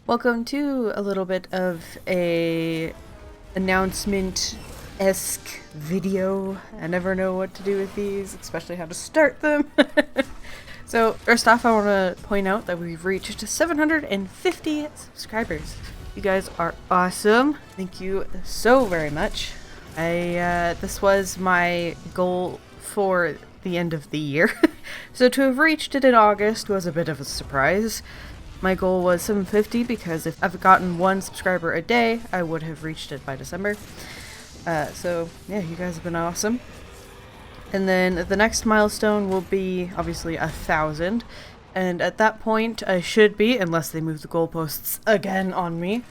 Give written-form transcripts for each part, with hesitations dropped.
Welcome to a little bit of a announcement-esque video. I never know what to do with these, especially how to start them. So first off, I want to point out that we've reached 750 subscribers. You guys are awesome. Thank you so very much. This was my goal for the end of the year. So to have reached it in August was a bit of a surprise. My goal was 750 because if I've gotten one subscriber a day, I would have reached it by December. So yeah, you guys have been awesome. And then the next milestone will be obviously 1,000. And at that point, I should be, unless they move the goalposts again on me,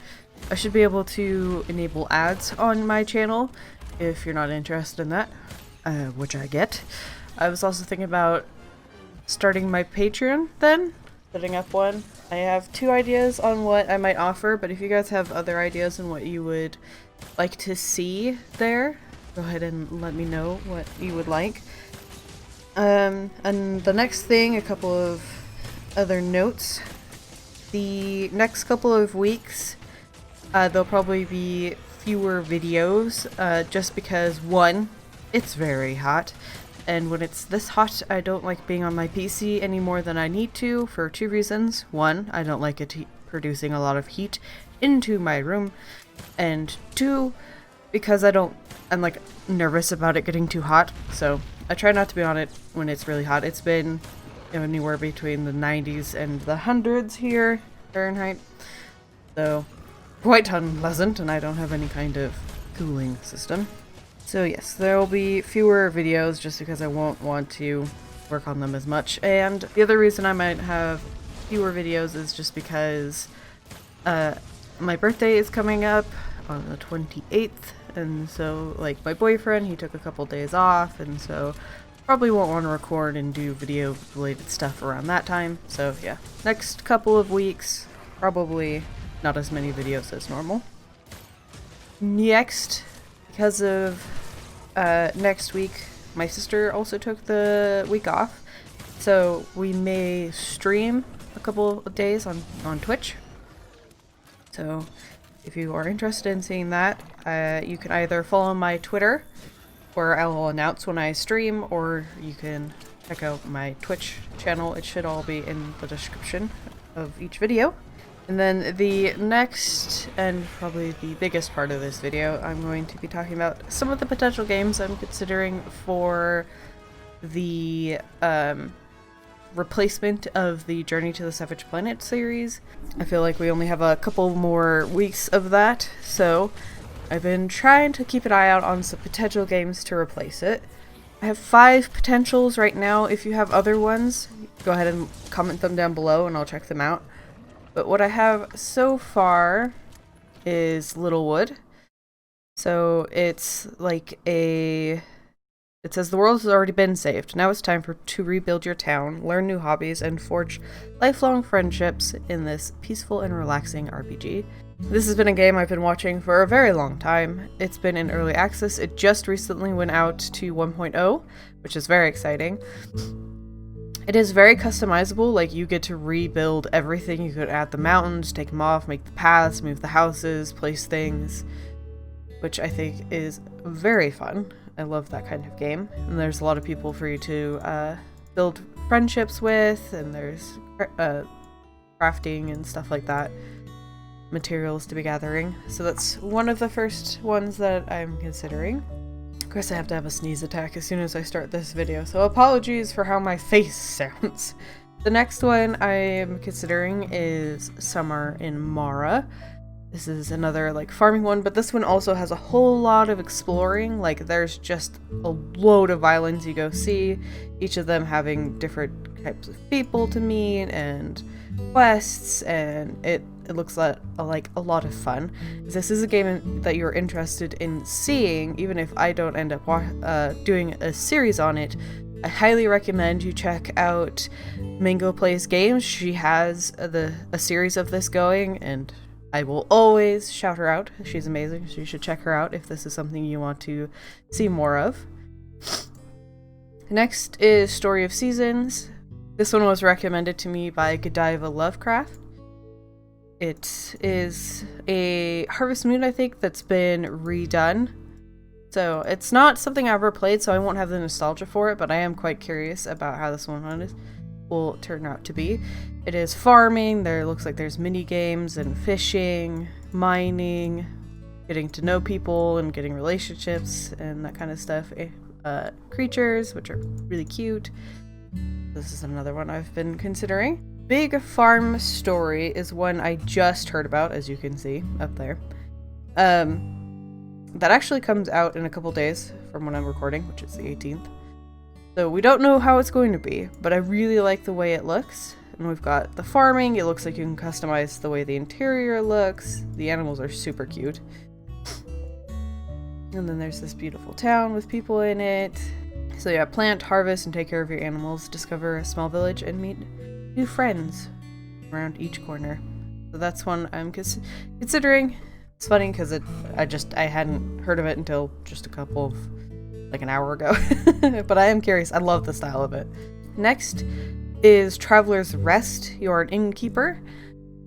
I should be able to enable ads on my channel if you're not interested in that, which I get. I was also thinking about starting my Patreon then, setting up one. I have 2 ideas on what I might offer, but if you guys have other ideas on what you would like to see there, go ahead and let me know what you would like. And the next thing, a couple of other notes. The next couple of weeks, there'll probably be fewer videos, just because, one, it's very hot. And when it's this hot, I don't like being on my PC any more than I need to for 2 reasons. One, I don't like it producing a lot of heat into my room. And 2, because I'm like nervous about it getting too hot. So I try not to be on it when it's really hot. It's been anywhere between the 90s and the 100s here, Fahrenheit. So quite unpleasant, and I don't have any kind of cooling system. So yes, there will be fewer videos just because I won't want to work on them as much. And the other reason I might have fewer videos is just because my birthday is coming up on the 28th. And so, like, my boyfriend, he took a couple days off, and so probably won't want to record and do video-related stuff around that time. So yeah, next couple of weeks, probably not as many videos as normal. Next, because of next week, my sister also took the week off, so we may stream a couple of days on Twitch. So if you are interested in seeing that, you can either follow my Twitter, where I will announce when I stream, or you can check out my Twitch channel. It should all be in the description of each video. And then the next, and probably the biggest part of this video, I'm going to be talking about some of the potential games I'm considering for the replacement of the Journey to the Savage Planet series. I feel like we only have a couple more weeks of that, so I've been trying to keep an eye out on some potential games to replace it. I have 5 potentials right now. If you have other ones, go ahead and comment them down below and I'll check them out. But what I have so far is Littlewood. So it's like it says the world has already been saved. Now it's time to rebuild your town, learn new hobbies, and forge lifelong friendships in this peaceful and relaxing RPG. This has been a game I've been watching for a very long time. It's been in early access. It just recently went out to 1.0, which is very exciting. It is very customizable, like you get to rebuild everything. You could add the mountains, take them off, make the paths, move the houses, place things, which I think is very fun. I love that kind of game. And there's a lot of people for you to build friendships with, and there's crafting and stuff like that. Materials to be gathering. So that's one of the first ones that I'm considering. Of course, I have to have a sneeze attack as soon as I start this video, so apologies for how my face sounds. The next one I am considering is Summer in Mara. This is another like farming one, but this one also has a whole lot of exploring. Like there's just a load of islands you go see, each of them having different types of people to meet and quests, and it looks like a lot of fun. If this is a game that you're interested in seeing, even if I don't end up doing a series on it, I highly recommend you check out Mango Plays Games. She has a series of this going, and I will always shout her out. She's amazing, so you should check her out if this is something you want to see more of. Next is Story of Seasons. This one was recommended to me by Godiva Lovecraft. It is a Harvest Moon, I think, that's been redone. So it's not something I've ever played, so I won't have the nostalgia for it, but I am quite curious about how this one will turn out to be. It is farming, there looks like there's mini games and fishing, mining, getting to know people and getting relationships and that kind of stuff. Creatures, which are really cute. This is another one I've been considering. Big Farm Story is one I just heard about, as you can see up there. That actually comes out in a couple days from when I'm recording, which is the 18th. So we don't know how it's going to be, but I really like the way it looks. And we've got the farming. It looks like you can customize the way the interior looks. The animals are super cute. And then there's this beautiful town with people in it. So yeah, plant, harvest, and take care of your animals. Discover a small village and meet new friends around each corner. So that's one I'm considering. It's funny because I hadn't heard of it until just like an hour ago. But I am curious. I love the style of it. Next is Traveler's Rest. You're an innkeeper.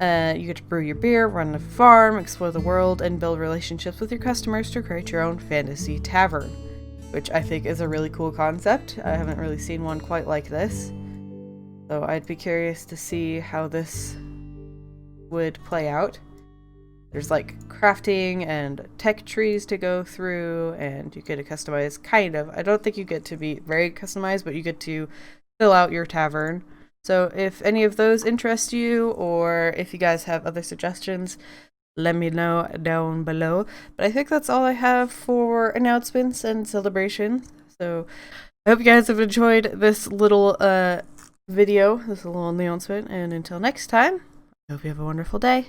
You get to brew your beer, run a farm, explore the world, and build relationships with your customers to create your own fantasy tavern, which I think is a really cool concept. I haven't really seen one quite like this. So I'd be curious to see how this would play out. There's like crafting and tech trees to go through, and you get to customize, kind of. I don't think you get to be very customized, but you get to fill out your tavern. So if any of those interest you, or if you guys have other suggestions, let me know down below. But I think that's all I have for announcements and celebrations. So I hope you guys have enjoyed this little video, this little announcement, and until next time, I hope you have a wonderful day.